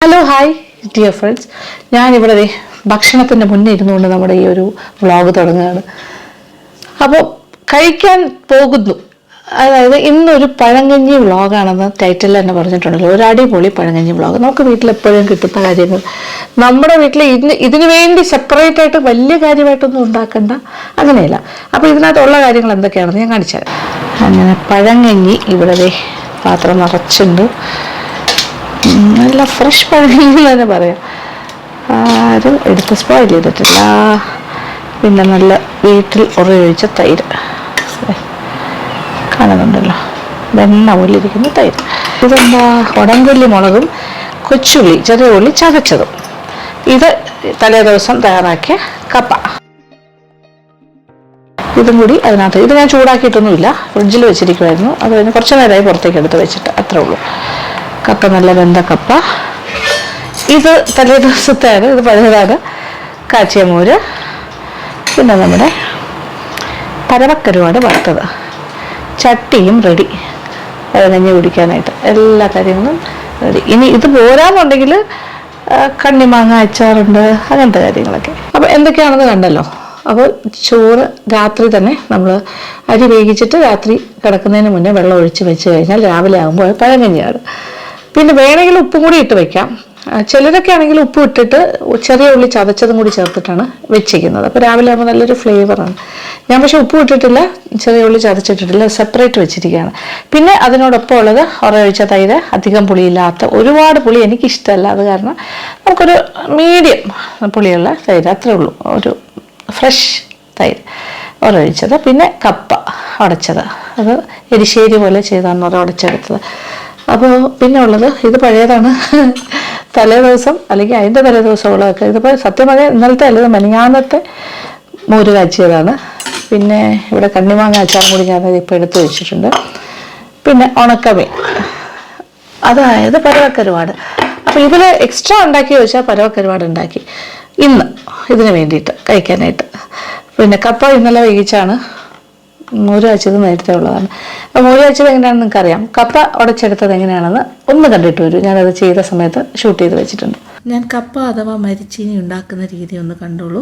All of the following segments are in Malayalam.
ഹലോ ഹായ് ഡിയർ ഫ്രണ്ട്സ്, ഞാനിവിടെ ഭക്ഷണത്തിൻ്റെ മുന്നേ ഇരുന്നുകൊണ്ട് നമ്മുടെ ഈ ഒരു വ്ളോഗ് തുടങ്ങുകയാണ്. അപ്പോൾ കഴിക്കാൻ പോകുന്നു, അതായത് ഇന്നൊരു പഴങ്കഞ്ഞി വ്ളോഗാണെന്ന് ടൈറ്റിൽ തന്നെ പറഞ്ഞിട്ടുണ്ടല്ലോ. ഒരു അടിപൊളി പഴങ്കഞ്ഞി വ്ളോഗ്. നമുക്ക് വീട്ടിൽ എപ്പോഴും കിട്ടുന്ന കാര്യങ്ങൾ നമ്മുടെ വീട്ടിൽ ഇതിനു വേണ്ടി സെപ്പറേറ്റ് ആയിട്ട് വലിയ കാര്യമായിട്ടൊന്നും ഉണ്ടാക്കണ്ട, അങ്ങനെയല്ല. അപ്പോൾ ഇതിനകത്തുള്ള കാര്യങ്ങൾ എന്തൊക്കെയാണെന്ന് ഞാൻ കാണിച്ചു തരാം. അങ്ങനെ പഴങ്കഞ്ഞി ഇവിടെ പാത്രം നിറച്ചുണ്ട്. നല്ല ഫ്രഷ് പഴങ്കഞ്ഞി തന്നെ പറയാം. ആരും എടുത്ത് സ്പോയിൽ ചെയ്തിട്ടില്ല. പിന്നെ നല്ല വീട്ടിൽ ഉറയൊഴിച്ച തൈര് കാണുന്നുണ്ടല്ലോ, വെണ്ണ ഉള്ളിരിക്കുന്ന തൈര്. ഇതെന്താ, ഉടംകൊല്ലി മുളകും കൊച്ചുള്ളി, ചെറിയ ഉള്ളി ചതച്ചതും. ഇത് തലേ ദിവസം തയ്യാറാക്കിയ കപ്പ, ഇതും കൂടി അതിനകത്ത്. ഇത് ഞാൻ ചൂടാക്കിയിട്ടൊന്നുമില്ല, ഫ്രിഡ്ജിൽ വെച്ചിരിക്കുമായിരുന്നു. അത് കഴിഞ്ഞ് കുറച്ച് നേരമായി പുറത്തേക്ക് എടുത്ത് വെച്ചിട്ട്, അത്രേ ഉള്ളൂ. കപ്പ നല്ല വെന്ത കപ്പ. ഇത് തലേ ദിവസത്തെയാണ്, ഇത് പഴയതാണ്. കാച്ചിയ മോര്, പിന്നെ നമ്മുടെ പരവക്കരുവാട് വറുത്തത്. ചട്ടിയും റെഡി, പഴങ്കഞ്ഞി കുടിക്കാനായിട്ട് എല്ലാ കാര്യങ്ങളും റെഡി. ഇനി ഇത് പോരാന്നുണ്ടെങ്കിൽ കണ്ണിമാങ്ങ അച്ചാറുണ്ട്, അങ്ങനത്തെ കാര്യങ്ങളൊക്കെ. അപ്പോൾ എന്തൊക്കെയാണെന്ന് കണ്ടല്ലോ. അപ്പോൾ ചോറ് രാത്രി തന്നെ നമ്മൾ അരി വേവിച്ചിട്ട് രാത്രി കിടക്കുന്നതിന് മുന്നേ വെള്ളം ഒഴിച്ച് വെച്ച് കഴിഞ്ഞാൽ രാവിലെ ആകുമ്പോൾ പഴങ്കഞ്ഞിയാണ്. പിന്നെ വേണമെങ്കിൽ ഉപ്പും കൂടി ഇട്ട് വെക്കാം. ചിലരൊക്കെ ആണെങ്കിൽ ഉപ്പ് ഇട്ടിട്ട് ചെറിയ ഉള്ളി ചതച്ചതും കൂടി ചേർത്തിട്ടാണ് വെച്ചിരിക്കുന്നത്. അപ്പോൾ രാവിലെ ആകുമ്പോൾ നല്ലൊരു ഫ്ലേവറാണ്. ഞാൻ പക്ഷേ ഉപ്പ് ഇട്ടിട്ടില്ല, ചെറിയ ഉള്ളി ചതച്ചിട്ടിട്ടില്ല, സെപ്പറേറ്റ് വെച്ചിരിക്കുകയാണ്. പിന്നെ അതിനോടൊപ്പം ഉള്ളത് ഉറയൊഴിച്ച തൈര്, അധികം പുളിയില്ലാത്ത, ഒരുപാട് പുളി എനിക്കിഷ്ടമല്ല, അത് കാരണം നമുക്കൊരു മീഡിയം പുളിയുള്ള തൈര്, അത്രേ ഉള്ളൂ. ഒരു ഫ്രഷ് തൈര് ഉറയൊഴിച്ചത്. പിന്നെ കപ്പ ഉടച്ചത്, അത് എരിശ്ശേരി പോലെ ചെയ്താണ് ഉടച്ചെടുത്തത്. അപ്പോൾ പിന്നെ ഉള്ളത്, ഇത് പഴയതാണ്, തലേ ദിവസം അല്ലെങ്കിൽ അതിൻ്റെ തലേ ദിവസമുള്ളതൊക്കെ. ഇതിപ്പോൾ സത്യം പറഞ്ഞാൽ ഇന്നലത്തെ അല്ലത് മെനഞ്ഞാന്നത്തെ മോര് കാച്ചിയതാണ്. പിന്നെ ഇവിടെ കണ്ണിമാങ്ങ അച്ചാറും കൂടി ഞാനത് ഇപ്പോൾ എടുത്ത് വെച്ചിട്ടുണ്ട്. പിന്നെ ഉണക്കമീൻ, അതായത് പരവക്കരുവാട്. അപ്പോൾ ഇതിൽ എക്സ്ട്രാ ഉണ്ടാക്കി വെച്ചാൽ പരവക്കരുവാട് ഉണ്ടാക്കി ഇന്ന് ഇതിന് വേണ്ടിയിട്ട് കഴിക്കാനായിട്ട്. പിന്നെ കപ്പ ഇന്നലെ വേവിച്ചാണ്. മോര് കാച്ചത് നേരത്തെ ഉള്ളതാണ്. അപ്പോൾ മോര് കാച്ചത് എങ്ങനെയാണെന്ന് നിങ്ങൾക്കറിയാം. കപ്പ ഉടച്ചെടുത്തത് എങ്ങനെയാണെന്ന് ഒന്ന് കണ്ടിട്ട് വരും. ഞാനത് ചെയ്ത സമയത്ത് ഷൂട്ട് ചെയ്ത് വെച്ചിട്ടുണ്ട്. ഞാൻ കപ്പ അഥവാ മരിച്ചീനി ഉണ്ടാക്കുന്ന രീതി ഒന്ന് കണ്ടോളൂ.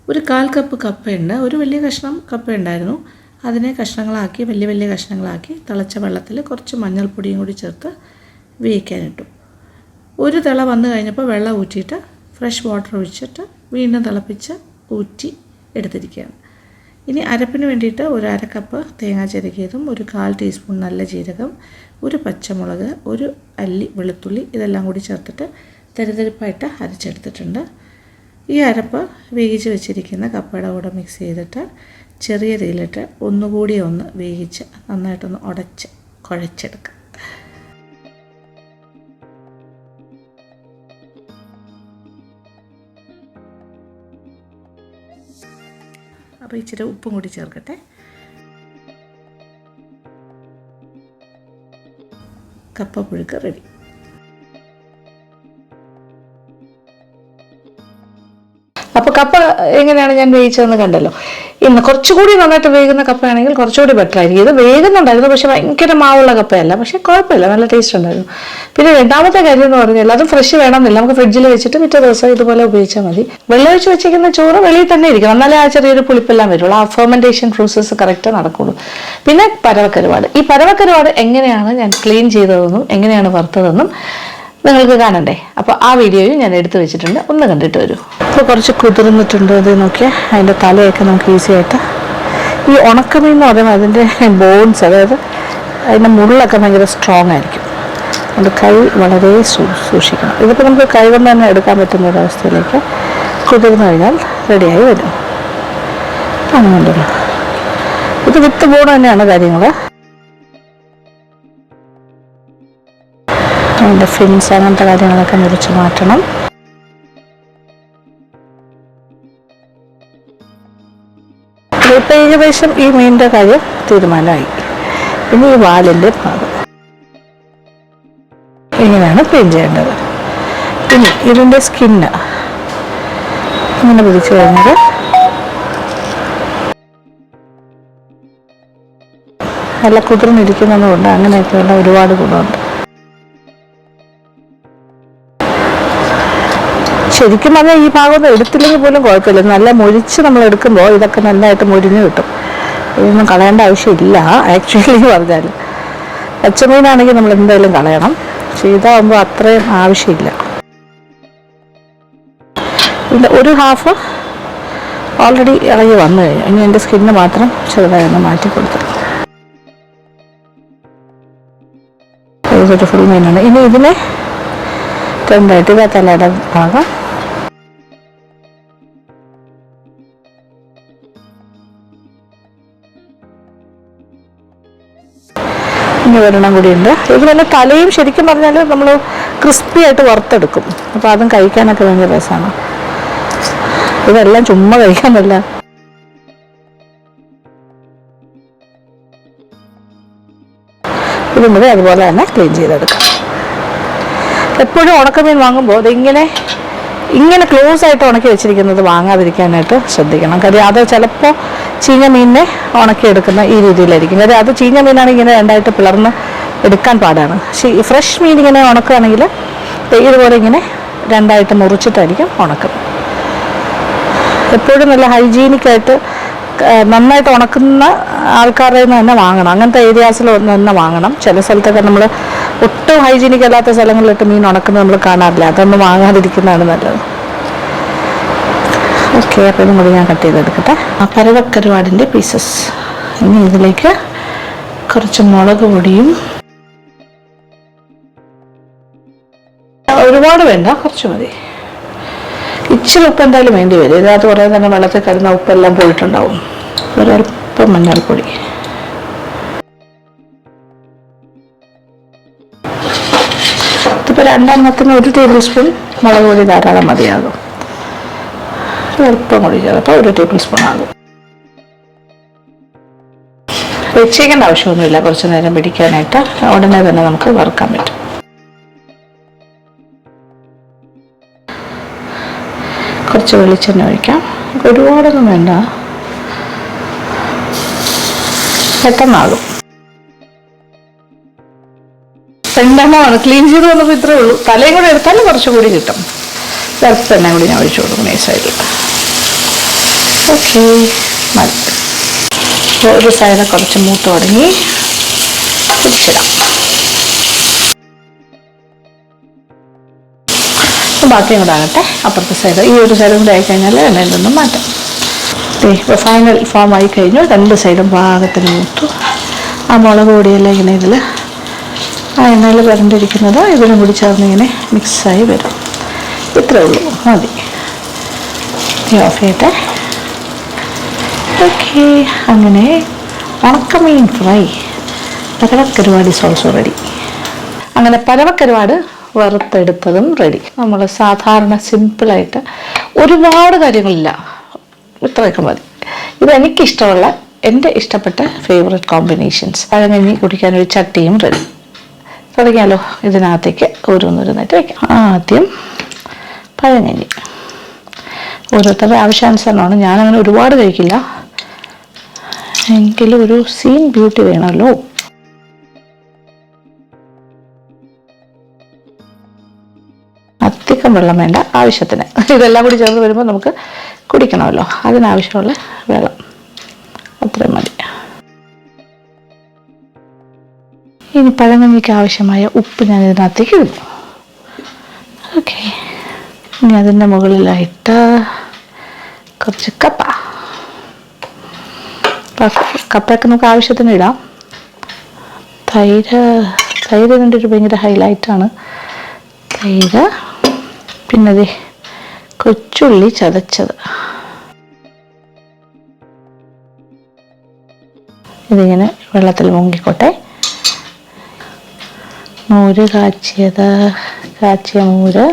ഒരു 1/4 കപ്പ് കപ്പയുണ്ട്. ഒരു വലിയ കഷ്ണം കപ്പ ഉണ്ടായിരുന്നു. അതിനെ കഷ്ണങ്ങളാക്കി, വലിയ വലിയ കഷ്ണങ്ങളാക്കി തിളച്ച വെള്ളത്തിൽ കുറച്ച് മഞ്ഞൾപ്പൊടിയും കൂടി ചേർത്ത് വേവിക്കാനിട്ടു. ഒരു തിള വന്നു കഴിഞ്ഞപ്പോൾ വെള്ളം ഊറ്റിയിട്ട് ഫ്രഷ് വാട്ടർ ഒഴിച്ചിട്ട് വീണ്ടും തിളപ്പിച്ച് ഊറ്റി എടുത്തിരിക്കുകയാണ്. ഇനി അരപ്പിന് വേണ്ടിയിട്ട് ഒരു 1/2 കപ്പ് തേങ്ങ ചിരകിയതും, ഒരു 1/4 ടീസ്പൂൺ നല്ല ജീരകം, ഒരു പച്ചമുളക്, ഒരു അല്ലി വെളുത്തുള്ളി, ഇതെല്ലാം കൂടി ചേർത്തിട്ട് തരിതരിപ്പായിട്ട് അരച്ചെടുത്തിട്ടുണ്ട്. ഈ അരപ്പ് വേവിച്ച് വെച്ചിരിക്കുന്ന കപ്പയുടെ കൂടെ മിക്സ് ചെയ്തിട്ട് ചെറിയ തീയിലിട്ട് ഒന്നുകൂടി ഒന്ന് വേവിച്ച് നന്നായിട്ടൊന്ന് ഉടച്ച് കുഴച്ചെടുക്കുക. അപ്പോൾ ഇച്ചിരി ഉപ്പും കൂടി ചേർക്കട്ടെ. കപ്പ പുഴുക്ക് റെഡി. അപ്പോൾ കപ്പ എങ്ങനെയാണ് ഞാൻ വേവിച്ചതെന്ന് കണ്ടല്ലോ. ഇന്ന് കുറച്ചുകൂടി നന്നായിട്ട് വേകുന്ന കപ്പയാണെങ്കിൽ കുറച്ചുകൂടി ബെറ്റർ ആയിരിക്കും. ഇത് വേകുന്നുണ്ടായിരുന്നു, പക്ഷെ ഭയങ്കര മാവുള്ള കപ്പയല്ല, പക്ഷെ കുഴപ്പമില്ല, നല്ല ടേസ്റ്റ് ഉണ്ടായിരുന്നു. പിന്നെ രണ്ടാമത്തെ കാര്യം എന്ന് പറഞ്ഞാൽ അത് ഫ്രഷ് വേണമെന്നില്ല, നമുക്ക് ഫ്രിഡ്ജിൽ വെച്ചിട്ട് പിറ്റേ ദിവസം ഇതുപോലെ ഉപയോഗിച്ചാൽ മതി. വെള്ളമൊഴിച്ച് വെച്ചിരിക്കുന്ന ചോറ് വെളിയിൽ തന്നെ ഇരിക്കും, എന്നാലേ ആ ചെറിയൊരു പുളിപ്പെല്ലാം വരുള്ളൂ, ആ ഫെർമെൻറ്റേഷൻ പ്രോസസ്സ് കറക്റ്റ് നടക്കുള്ളൂ. പിന്നെ പരവക്കരുവാട്, ഈ പരവക്കരുവാട് എങ്ങനെയാണ് ഞാൻ ക്ലീൻ ചെയ്തതെന്നും എങ്ങനെയാണ് വറുത്തതെന്നും നിങ്ങൾക്ക് കാണണ്ടേ. അപ്പോൾ ആ വീഡിയോയും ഞാൻ എടുത്തു വെച്ചിട്ടുണ്ട്, ഒന്ന് കണ്ടിട്ട് വരൂ. ഇപ്പോൾ കുറച്ച് കുതിർന്നിട്ടുണ്ട്, അത് നോക്കിയാൽ അതിൻ്റെ തലയൊക്കെ നമുക്ക് ഈസി ആയിട്ട്. ഈ ഉണക്കമീൻ എന്ന് പറയുമ്പോൾ അതിൻ്റെ ബോൺസ്, അതായത് അതിൻ്റെ മുള്ളൊക്കെ ഭയങ്കര സ്ട്രോങ് ആയിരിക്കും. അത് കൈ വളരെ സൂക്ഷിക്കണം. ഇതിപ്പോൾ നമുക്ക് കൈ കൊണ്ട് തന്നെ എടുക്കാൻ പറ്റുന്ന ഒരവസ്ഥയിലേക്ക് കുതിർന്നു കഴിഞ്ഞാൽ റെഡിയായി വരും. അങ്ങനെയുണ്ടല്ലോ, ഇത് വിത്ത് ബോൺ തന്നെയാണ് കാര്യങ്ങൾ. അതിൻ്റെ ഫിൻസ് അങ്ങനത്തെ കാര്യങ്ങളൊക്കെ മുറിച്ച് മാറ്റണം. ഇപ്പം ഏകദേശം ഈ മീനിൻ്റെ കാര്യം തീരുമാനമായി. ഇനി ഈ വാലിൻ്റെ ഭാഗം ഇങ്ങനെയാണ് ക്ലീൻ ചെയ്യേണ്ടത്. ഇനി ഇതിൻ്റെ സ്കിന്ന് ഇങ്ങനെ പിടിച്ചു കഴിഞ്ഞാൽ നല്ല കുതിർന്നിരിക്കുന്നതുകൊണ്ട് അങ്ങനെയൊക്കെയുള്ള ഒരുപാട് ഗുണമുണ്ട്. ശരിക്കും പറഞ്ഞാൽ ഈ ഭാഗമൊന്നും എടുത്തില്ലെങ്കിൽ പോലും കുഴപ്പമില്ല. നല്ല മൊരിച്ച് നമ്മൾ എടുക്കുമ്പോൾ ഇതൊക്കെ നല്ലതായിട്ട് മൊരിഞ്ഞ് കിട്ടും. ഇതൊന്നും കളയേണ്ട ആവശ്യമില്ല ആക്ച്വലി പറഞ്ഞാൽ. പച്ചമീനാണെങ്കിൽ നമ്മൾ എന്തായാലും കളയണം. പക്ഷേ ഇതാകുമ്പോൾ അത്രയും ആവശ്യമില്ല. ഇതിൻ്റെ ഒരു ഹാഫ് ഓൾറെഡി ഇളകി വന്നു കഴിഞ്ഞു. ഇനി എൻ്റെ സ്കിന്ന് മാത്രം ചെറുതായി ഒന്ന് മാറ്റി കൊടുത്തു. ഇതൊരു ഫുൾ മീനാണ്. ഇനി ഇതിനെ രണ്ടായിട്ട് ഇതാ തലയുടെ ഭാഗം ഇനി ഒരെണ്ണം കൂടിയുണ്ട്. ഇത് തന്നെ തലയും ശരിക്കും പറഞ്ഞാൽ നമ്മൾ ക്രിസ്പി ആയിട്ട് വറുത്തെടുക്കും. അപ്പോൾ അതും കഴിക്കാനൊക്കെ ഭയങ്കര രസമാണ്. ഇതെല്ലാം ചുമ്മാ കഴിക്കാനല്ല. ഇതും കൂടി അതുപോലെ തന്നെ ക്ലീൻ ചെയ്തെടുക്കാം. എപ്പോഴും ഉണക്കമീൻ വാങ്ങുമ്പോൾ ഇങ്ങനെ ക്ലോസ് ആയിട്ട് ഉണക്കി വെച്ചിരിക്കുന്നത് വാങ്ങാതിരിക്കാനായിട്ട് ശ്രദ്ധിക്കണം. കാര്യം അത് ചിലപ്പോൾ ചീഞ്ഞ മീനിനെ ഉണക്കിയെടുക്കുന്ന ഈ രീതിയിലായിരിക്കും. കാര്യം അത് ചീഞ്ഞ മീനാണെങ്കിൽ ഇങ്ങനെ രണ്ടായിട്ട് പിളർന്ന് എടുക്കാൻ പാടാണ്. പക്ഷേ ഈ ഫ്രഷ് മീൻ ഇങ്ങനെ ഉണക്കുകയാണെങ്കിൽ ഇതുപോലെ ഇങ്ങനെ രണ്ടായിട്ട് മുറിച്ചിട്ടായിരിക്കും ഉണക്കുന്നത്. എപ്പോഴും നല്ല ഹൈജീനിക്കായിട്ട് നന്നായിട്ട് ഉണക്കുന്ന ആൾക്കാരുടെ നിന്ന് തന്നെ വാങ്ങണം. അങ്ങനത്തെ ഏരിയാസിൽ തന്നെ വാങ്ങണം. ചില സ്ഥലത്തൊക്കെ നമ്മൾ ഒട്ടും ഹൈജീനിക് അല്ലാത്ത സ്ഥലങ്ങളിലിട്ട് മീൻ ഉണക്കുന്നത് നമ്മൾ കാണാറില്ല. അതൊന്നും വാങ്ങാതിരിക്കുന്നതാണ് നല്ലത്. ഓക്കെ, അപ്പോൾ ഇതും കൂടി ഞാൻ കട്ട് ചെയ്തെടുക്കട്ടെ. പരവക്കരുവാടിൻ്റെ പീസസ്. ഇനി ഇതിലേക്ക് കുറച്ച് മുളക് പൊടിയും, ഒരുപാട് വേണ്ട, കുറച്ച് മതി. ഇച്ചിരി ഉപ്പ് എന്തായാലും വേണ്ടി വരും. ഇതിനകത്ത് കുറേ തന്നെ വെള്ളത്തിൽ കരുന്ന ഉപ്പെല്ലാം പോയിട്ടുണ്ടാവും. ഒരൽപ്പം മഞ്ഞൾപ്പൊടി, ഇതിപ്പോൾ രണ്ടെണ്ണത്തിന് 1 ടേബിൾ സ്പൂൺ മുളക് പൊടി ധാരാളം മതിയാകും. ഒരൽപ്പം കൂടി ചേർപ്പോൾ 1 ടേബിൾ സ്പൂൺ ആകും. വെച്ചേക്കേണ്ട ആവശ്യമൊന്നുമില്ല. കുറച്ച് നേരം പിടിക്കാനായിട്ട് ഉടനെ തന്നെ നമുക്ക് വറുക്കാൻ പറ്റും. കുറച്ച് വെളിച്ചെണ്ണ ഒഴിക്കാം. ഒരുപാടൊന്നും വേണ്ട, പെട്ടെന്നാകും. രണ്ടെണ്ണമാണ് ക്ലീൻ ചെയ്ത് വന്നപ്പോൾ ഇത്രേ ഉള്ളൂ. തലയും കൂടെ എടുത്താലും കുറച്ചുകൂടി കിട്ടും. കുറച്ച് എണ്ണ കൂടി ഞാൻ ഒഴിച്ചു കൊടുക്കും നൈസായിട്ട്. ഓക്കെ, മതി. ഒരു സൈഡ് കുറച്ച് മൂത്ത് തുടങ്ങി പിടിച്ചിടാം. ബാക്കിയും കൂടെ ആകട്ടെ. അപ്പുറത്തെ സൈഡ് ഈ ഒരു സൈഡും കൂടെ ആയിക്കഴിഞ്ഞാൽ എണ്ണയിൽ നിന്നും മാറ്റാം. ഇപ്പോൾ ഫൈനൽ ഫോം ആയി കഴിഞ്ഞു. 2 സൈഡും പാകത്തിന് മൂത്തു. ആ മുളക് പൊടിയെല്ലാം ഇങ്ങനെ ഇതിൽ ആ എണ്ണയിൽ വരണ്ടിരിക്കുന്നത് ഇതിലും കൂടി ചേർന്ന് ഇങ്ങനെ മിക്സായി വരും. ഇത്രേ ഉള്ളൂ, മതി. ഓഫ് ചെയ്യട്ടെ. ഓക്കെ, അങ്ങനെ ഉണക്കമീൻ ഫ്രൈ പരവക്കരുവാട് ഈസ് ഓൾസോ റെഡി. അങ്ങനെ പരവക്കരുവാട് വറുത്തെടുത്തതും റെഡി. നമ്മൾ സാധാരണ സിമ്പിളായിട്ട് ഒരുപാട് കാര്യങ്ങളില്ല, ഇത്രയൊക്കെ മതി. ഇതെനിക്കിഷ്ടമുള്ള, എൻ്റെ ഇഷ്ടപ്പെട്ട ഫേവറേറ്റ് കോമ്പിനേഷൻസ്. പഴങ്കഞ്ഞി കുടിക്കാനൊരു ചട്ടിയും റെഡി. തുടങ്ങിയാലോ? ഇതിനകത്തേക്ക് ഓരോന്നോരോന്നായിട്ട് വയ്ക്കാം. ആദ്യം പഴങ്കഞ്ഞി. ഓരോരുത്തരുടെ ആവശ്യാനുസരണമാണ്. ഞാനങ്ങനെ ഒരുപാട് കഴിക്കില്ല, എങ്കിലും ഒരു സീൻ ബ്യൂട്ടി വേണമല്ലോ. അധികം വെള്ളം വേണ്ട, ആവശ്യത്തിന്. ഇതെല്ലാം കൂടി ചേർന്ന് വരുമ്പോൾ നമുക്ക് കുടിക്കണമല്ലോ, അതിനാവശ്യമുള്ള വെള്ളം അത്രയും മതി. ഇനി പഴങ്കഞ്ഞിക്ക് ആവശ്യമായ ഉപ്പ് ഞാൻ ഇതിനകത്തേക്ക് ഇടുന്നു. ഓക്കെ, ഇനി അതിൻ്റെ മുകളിലായിട്ട് കുറച്ച് കപ്പയൊക്കെ നമുക്ക് ആവശ്യത്തിന് ഇടാം. തൈര് ഇതിൻ്റെ ഒരു ഭയങ്കര ഹൈലൈറ്റാണ്. തൈര്, പിന്നെ കൊച്ചുള്ളി ചതച്ചത്. ഇതിങ്ങനെ വെള്ളത്തിൽ മുങ്ങിക്കോട്ടെ. മോര് കാച്ചിയ മോര്,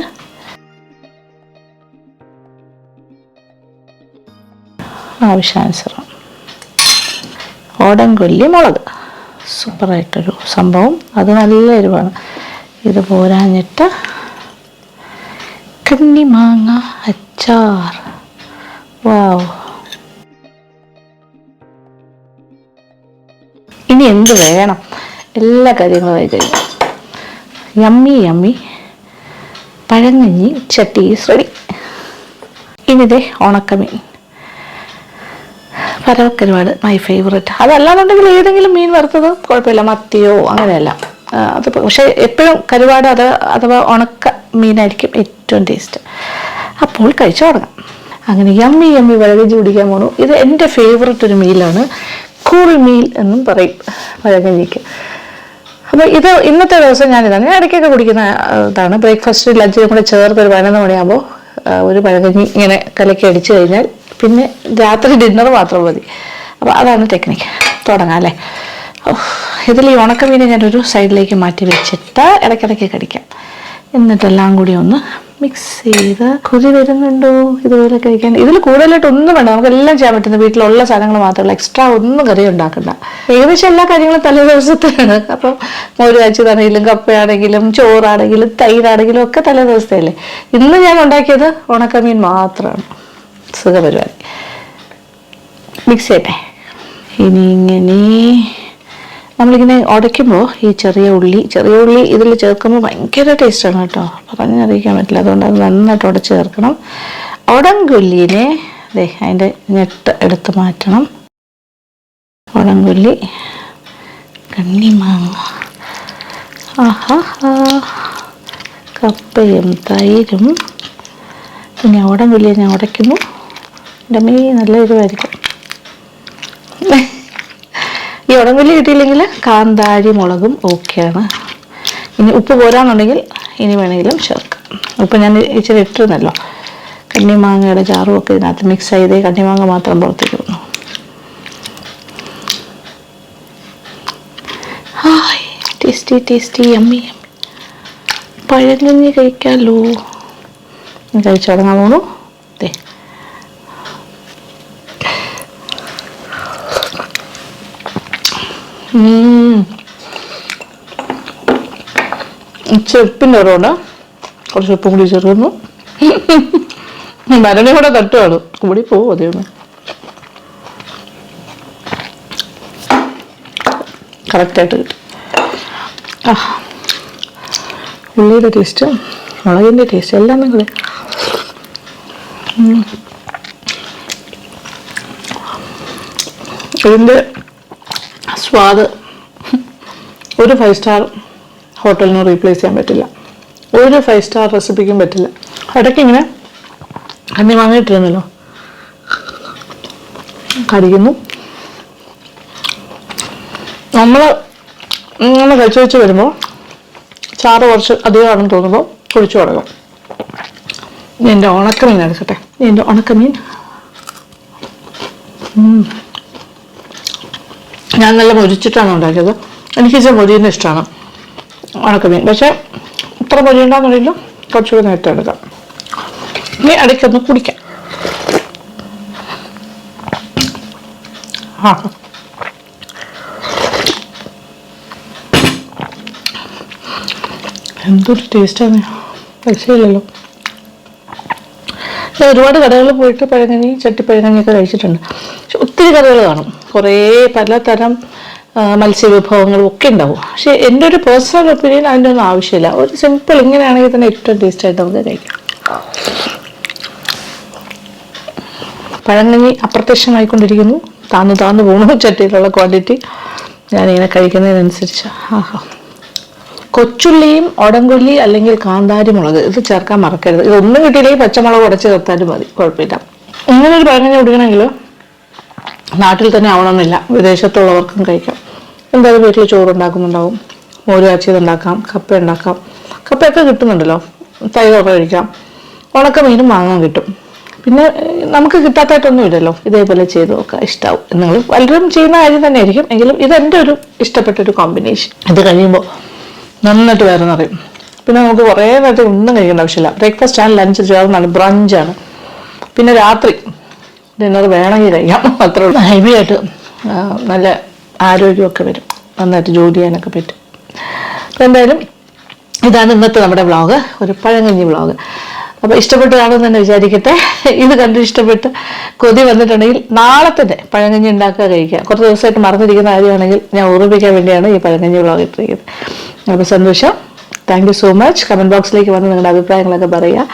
ആവശ്യാനുസരണം. ഓടൻകൊല്ലി മുളക്, സൂപ്പറായിട്ടൊരു സംഭവം. അത് നല്ല എരിവാണ്. ഇത് പോരാഞ്ഞിട്ട് കണ്ണിമാങ്ങ അച്ചാർ. വാവ്, ഇനി എന്ത് വേണം? എല്ലാ കാര്യങ്ങളും ആയി കഴിഞ്ഞു. യമ്മി പഴങ്കഞ്ഞി ചട്ടി ഈസ് റെഡി. ഇനിതേ ഉണക്കമീൻ, പരവക്കരുവാട് മൈ ഫേവറേറ്റ്. അതല്ലാന്നുണ്ടെങ്കിൽ ഏതെങ്കിലും മീൻ വറുത്തത് കുഴപ്പമില്ല, മത്തിയോ അങ്ങനെയല്ല. അത് പക്ഷെ എപ്പോഴും കരുവാട് അഥവാ ഉണക്ക മീനായിരിക്കും ഏറ്റവും ടേസ്റ്റ്. അപ്പോൾ കഴിച്ചു തുടങ്ങാം. അങ്ങനെ യമ്മി പഴങ്കഞ്ഞി കുടിക്കാൻ പോണു. ഇത് എൻ്റെ ഫേവററ്റ് ഒരു മീലാണ്, കൂൾ മീൽ എന്നും പറയും പഴങ്കഞ്ഞിക്ക്. അപ്പോൾ ഇത് ഇന്നത്തെ ദിവസം ഞാൻ ഇടയ്ക്കൊക്കെ കുടിക്കുന്ന ഇതാണ്. ബ്രേക്ക്ഫാസ്റ്റ് ലഞ്ചിനും കൂടെ ചേർത്ത് ഒരു 11 മണിയാകുമ്പോൾ ഒരു പഴങ്കഞ്ഞി ഇങ്ങനെ കലക്കി അടിച്ചു കഴിഞ്ഞാൽ പിന്നെ രാത്രി ഡിന്നർ മാത്രം മതി. അപ്പോൾ അതാണ് ടെക്നിക്ക്. തുടങ്ങാം അല്ലേ? ഇതിൽ ഈ ഉണക്കമീനെ ഞാനൊരു സൈഡിലേക്ക് മാറ്റി വെച്ചിട്ട് ഇടയ്ക്കിടയ്ക്ക് കടിക്കാം. എന്നിട്ടെല്ലാം കൂടി ഒന്ന് മിക്സ് ചെയ്ത് കൊതി വരുന്നുണ്ടോ ഇതുപോലെ കഴിക്കാൻ. ഇതിൽ കൂടുതലായിട്ട് ഒന്നും വേണ്ട, നമുക്കെല്ലാം ചെയ്യാൻ പറ്റുന്ന വീട്ടിലുള്ള സാധനങ്ങൾ മാത്രമല്ല, എക്സ്ട്രാ ഒന്നും കറി ഉണ്ടാക്കണ്ട. ഏകദേശം എല്ലാ കാര്യങ്ങളും തലേ ദിവസത്തെയാണ്. അപ്പം മോര് കാച്ചിയതാണെങ്കിലും കപ്പയാണെങ്കിലും ചോറാണെങ്കിലും തൈരാണെങ്കിലും ഒക്കെ തലേ ദിവസത്തെയല്ലേ. ഇന്ന് ഞാൻ ഉണ്ടാക്കിയത് ഉണക്കമീൻ മാത്രമാണ്. സുഖപരിപാടി. മിക്സ് ചെയ്യട്ടെ. ഇനി ഇങ്ങനെ നമ്മളിങ്ങനെ ഉടയ്ക്കുമ്പോൾ ഈ ചെറിയ ഉള്ളി ഇതിൽ ചേർക്കുമ്പോൾ ഭയങ്കര ടേസ്റ്റാണ് കേട്ടോ, പറഞ്ഞറിയിക്കാൻ പറ്റില്ല. അതുകൊണ്ട് അത് നന്നായിട്ട് ഉടച്ച് ചേർക്കണം. ഉടങ്കൊല്ലിനെ അതിൻ്റെ ഞെട്ട് എടുത്ത് മാറ്റണം. ഉടങ്കൊല്ലി, കണ്ണിമാങ്ങ, കപ്പയും തൈരും. പിന്നെ ഉടങ്കൊല്ലിയെ ഞാൻ ഉടയ്ക്കുന്നു. എൻ്റെ നല്ല എരിവായിരിക്കും. ഈ ഉടങ്കൊല്ലി കിട്ടിയില്ലെങ്കിൽ കാന്താരി മുളകും ഓക്കെയാണ്. ഇനി ഉപ്പ് പോരാന്നുണ്ടെങ്കിൽ ഇനി വേണമെങ്കിലും ചേർക്കാം. ഉപ്പ് ഞാൻ ഇച്ചിരി ഇട്ടിരുന്നല്ലോ. കണ്ണിമാങ്ങയുടെ ചാറും ഒക്കെ ഇതിനകത്ത് മിക്സ് ചെയ്ത് കണ്ണിമാങ്ങ മാത്രം പുറത്തേക്ക് വന്നു. ടേസ്റ്റി യമ്മി പഴങ്കഞ്ഞി കഴിക്കാമല്ലോ. കഴിച്ചു തുടങ്ങാൻ പോണു. ചെപ്പിൻ്റെ ഓരോണ്ട് കുറച്ച് ഉപ്പും കൂടി ചേർക്കുന്നു. മരണി കൂടെ തട്ടുവാണ്, കൂടി പോവും. അതേന്ന് കറക്റ്റായിട്ട് കിട്ടും. ഉള്ളിയുടെ ടേസ്റ്റ്, മുളകിൻ്റെ ടേസ്റ്റ് എല്ലാം നിങ്ങൾ ഇതിൻ്റെ സ്വാദ് ഒരു 5 സ്റ്റാർ ഹോട്ടലിന് റീപ്ലേസ് ചെയ്യാൻ പറ്റില്ല, ഒരു 5 സ്റ്റാർ റെസിപ്പിക്കും പറ്റില്ല. ഇടയ്ക്ക് ഇങ്ങനെ കണ്ണി വാങ്ങിയിട്ടിരുന്നല്ലോ, കടിക്കുന്നു. നമ്മൾ ഇങ്ങനെ കഴിച്ച് വരുമ്പോൾ ചാറ് കുറച്ച് അധികമാണെന്ന് തോന്നുമ്പോൾ കുഴിച്ചു തുടങ്ങും. എൻ്റെ ഉണക്കമീൻ എടുക്കട്ടെ. എൻ്റെ ഉണക്കമീൻ ഞാൻ നല്ല മൊരിച്ചിട്ടാണ് ഉണ്ടാക്കിയത്. എനിക്ക് മൊരീനെ ഇഷ്ടമാണ് ഉണക്കമീൻ. പക്ഷേ ഇത്ര മൊരി ഉണ്ടാകുന്നില്ല, കുറച്ചുകൂടി നേരത്തെ എടുക്കാം. ഇനി ഇടയ്ക്കൊന്ന് കുടിക്കാം. എന്തൊരു ടേസ്റ്റാണ്, രക്ഷയില്ലല്ലോ. ഞാൻ ഒരുപാട് കടകളിൽ പോയിട്ട് പഴങ്കഞ്ഞി ചട്ടിപ്പഴങ്കഞ്ഞിയൊക്കെ കഴിച്ചിട്ടുണ്ട്. പക്ഷെ ഒത്തിരി കറികൾ കാണും, കുറേ പലതരം മത്സ്യവിഭവങ്ങളും ഒക്കെ ഉണ്ടാവും. പക്ഷെ എൻ്റെ ഒരു പേഴ്സണൽ ഒപ്പീനിയൻ അതിൻ്റെ ഒന്നും ആവശ്യമില്ല. ഒരു സിമ്പിൾ ഇങ്ങനെയാണെങ്കിൽ തന്നെ ഏറ്റവും ടേസ്റ്റായിട്ട് നമുക്ക് കഴിക്കാം. പഴങ്കഞ്ഞി അപ്രത്യക്ഷമായിക്കൊണ്ടിരിക്കുന്നു, താന്നു പോകണു ചട്ടിയിലുള്ള ക്വാണ്ടിറ്റി ഞാനിങ്ങനെ കഴിക്കുന്നതിനനുസരിച്ച്. കൊച്ചുള്ളിയും ഉടങ്കൊല്ലി അല്ലെങ്കിൽ കാന്താരി മുളക് ഇത് ചേർക്കാൻ മറക്കരുത്. ഇതൊന്നും കിട്ടിയില്ലെങ്കിൽ പച്ചമുളക് ഉടച്ച് ചേർത്താലും മതി, കുഴപ്പമില്ല. ഇങ്ങനൊരു പഴങ്കഞ്ഞി കുടിക്കണമെങ്കിൽ നാട്ടിൽ തന്നെ ആവണമെന്നില്ല, വിദേശത്തുള്ളവർക്കും കഴിക്കാം. എന്തായാലും വീട്ടിൽ ചോറുണ്ടാക്കുന്നുണ്ടാവും, മോര് കാച്ചിയത് ഉണ്ടാക്കാം, കപ്പ ഉണ്ടാക്കാം. കപ്പയൊക്കെ കിട്ടുന്നുണ്ടല്ലോ, തൈരൊക്കെ കഴിക്കാം. ഉണക്കമീനും വാങ്ങാൻ കിട്ടും. പിന്നെ നമുക്ക് കിട്ടാത്തായിട്ടൊന്നും ഇല്ലല്ലോ. ഇതേപോലെ ചെയ്ത് നോക്കുക, ഇഷ്ടമാവും. നിങ്ങൾ പലരും ചെയ്യുന്ന കാര്യം തന്നെയായിരിക്കും, എങ്കിലും ഇതെൻ്റെ ഒരു ഇഷ്ടപ്പെട്ടൊരു കോമ്പിനേഷൻ. ഇത് കഴിയുമ്പോൾ നന്നായിട്ട് വേറെ നിറയും. പിന്നെ നമുക്ക് കുറേ നേരത്തെ ഒന്നും കഴിക്കേണ്ട ആവശ്യമില്ല. ബ്രേക്ക്ഫാസ്റ്റ് ആണ്, ലഞ്ച് ചേർന്നാണ്, ബ്രഞ്ചാണ്. പിന്നെ രാത്രി ഡിന്നർ വേണമെങ്കിൽ കഴിക്കാം, അത്ര ഹെവി ആയിട്ട് നല്ല ആരോഗ്യമൊക്കെ വരും, നന്നായിട്ട് ജോലി ചെയ്യാനൊക്കെ പറ്റും. അപ്പം എന്തായാലും ഇതാണ് ഇന്നത്തെ നമ്മുടെ വ്ളോഗ്, ഒരു പഴങ്കഞ്ഞി വ്ളോഗ്. അപ്പോൾ ഇഷ്ടപ്പെട്ട് കാണുമെന്ന് തന്നെ വിചാരിക്കട്ടെ. ഇത് കണ്ട് ഇഷ്ടപ്പെട്ട് കൊതി വന്നിട്ടുണ്ടെങ്കിൽ നാളെ തന്നെ പഴങ്കഞ്ഞി ഉണ്ടാക്കുക, കഴിക്കുക. കുറച്ച് ദിവസമായിട്ട് മറന്നിരിക്കുന്ന കാര്യമാണെങ്കിൽ ഞാൻ ഓർമ്മിപ്പിക്കാൻ വേണ്ടിയാണ് ഈ പഴങ്കഞ്ഞി വ്ളോഗ് ഇട്ടിരിക്കുന്നത്. അപ്പോൾ സന്തോഷം. Thank you so much. Comment ബോക്സിലേക്ക് വന്ന് നിങ്ങളുടെ അഭിപ്രായങ്ങളൊക്കെ പറയുക.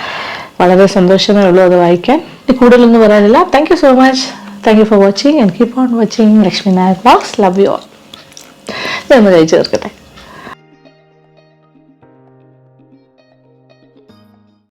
വളരെ സന്തോഷമേ ഉള്ളൂ അത് വായിക്കാൻ. കൂടുതലൊന്നും പറയാനില്ല. Thank you so much. Thank you for watching and keep on watching Lakshmi Nair vlogs. Love you all. ഇതൊന്ന് കഴിച്ചു തീർക്കട്ടെ.